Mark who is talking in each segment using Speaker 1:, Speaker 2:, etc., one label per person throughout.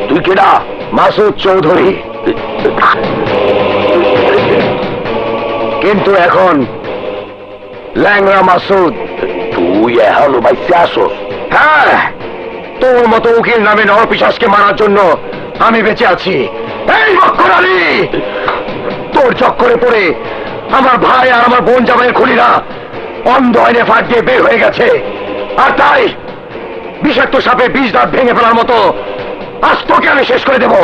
Speaker 1: তুই কেডা? মাসুদ চৌধুরী। কিন্তু এখন ল্যাংড়া মাসুদ। তুই এখনো বাইসে আসো? হ্যাঁ, তোর মতো উকিল নামে নরপিশাচকে মারার জন্য আমি বেঁচে আছি। এই মক্কর আলী, তোর চক্করে পড়ে আমার ভাই আর আমার বোন জামাইয়ের খুনিরা অন্ধ আইনে ফাঁক দিয়ে বের হয়ে গেছে। আর তাই বিষাক্ত সাপে বিষ দাঁত ভেঙে ফেলার মতো আজ তোকে আমি শেষ করে দেব,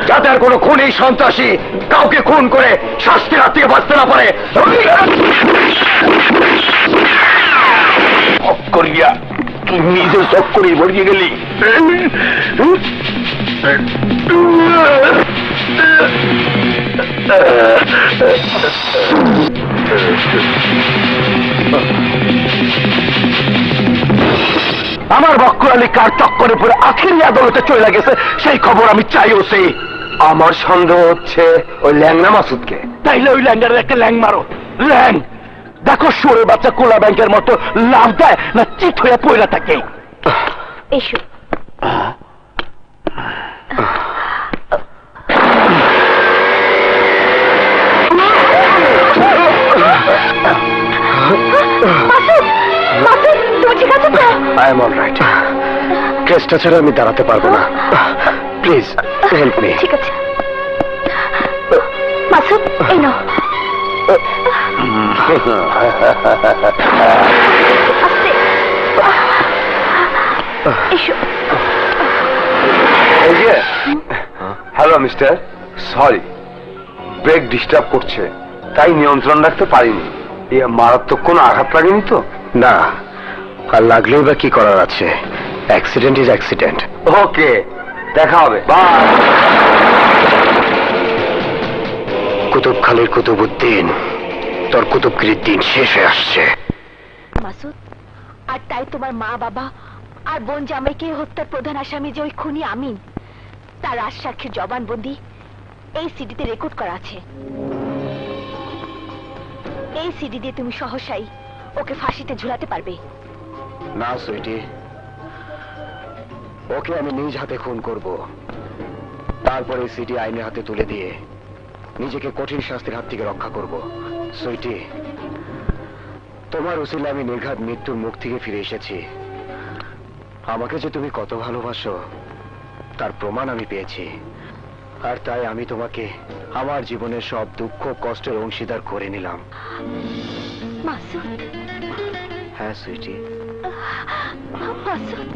Speaker 1: যাতে আর কোনো খুনি সন্ত্রাসী কাউকে খুন করে শাস্তির হাত থেকে বাঁচতে না পারে। করিয়া তুই নিজের চক্করে মরিয়ে গেলি। আমার বক্কর আলী কার চক্করে পড়ে আখেরি আদালতে চলে গেছে সেই খবর আমি চাইও। সেই আমার সন্দেহ হচ্ছে ওই ল্যাংনা মাসুদকে। তাইলে ওই ল্যাংটার একটা ল্যাং মারো। ল্যাং দেখো শুয়োরের বাচ্চা কোলা ব্যাংকের মতো লাভ দেয় না চিত হয়ে পয়লা থাকে।
Speaker 2: এসো।
Speaker 1: I am all right. কেসটা ছাড়া আমি দাঁড়াতে পারবো না। Please help me.
Speaker 2: ঠিক আছে মাসুদ, এই নাও। এসো।
Speaker 1: Hello mister, sorry break disturb করছে তাই নিয়ন্ত্রণ রাখতে পারিনি। মারাত্মক কোনো আঘাত লাগেনি তো? না, আর লাগলেই বা কি করার আছে। Accident is accident. ওকে, দেখা হবে, বাই। কুতুবখালীর কুতুবউদ্দিন, তোর কুতুবগিরির দিন শেষ হয়ে আসছে।
Speaker 2: মাসুদ, আর তাই তোমার মা বাবা আর বোন জামাইকে হত্যার প্রধান আসামি যে ওই খুনি আমিন, তার রাজসাক্ষীর জবানবন্দি এই সিডিতে রেকর্ড করা আছে। এই সিডি দিয়ে তুমি সহসাই ওকে ফাঁসিতে ঝুলাতে পারবে।
Speaker 1: না সুইটি, ওকে আমি নিজ হাতে খুন করব, তারপরে সিডি আইনের হাতে তুলে দিয়ে নিজেকে কঠিন শাস্তির হাত থেকে রক্ষা করব। সুইটি, তোমার উসিলে আমি নির্ঘাত মৃত্যুর মুখ থেকে ফিরে এসেছি। আমাকে যে তুমি কত ভালোবাসো তার প্রমাণ আমি পেয়েছি। আর তাই আমি তোমাকে আমার জীবনের সব দুঃখ কষ্টের অংশীদার করে নিলাম।
Speaker 2: মাসুদ।
Speaker 1: হ্যাঁ সুইটি।
Speaker 2: মাসুদ।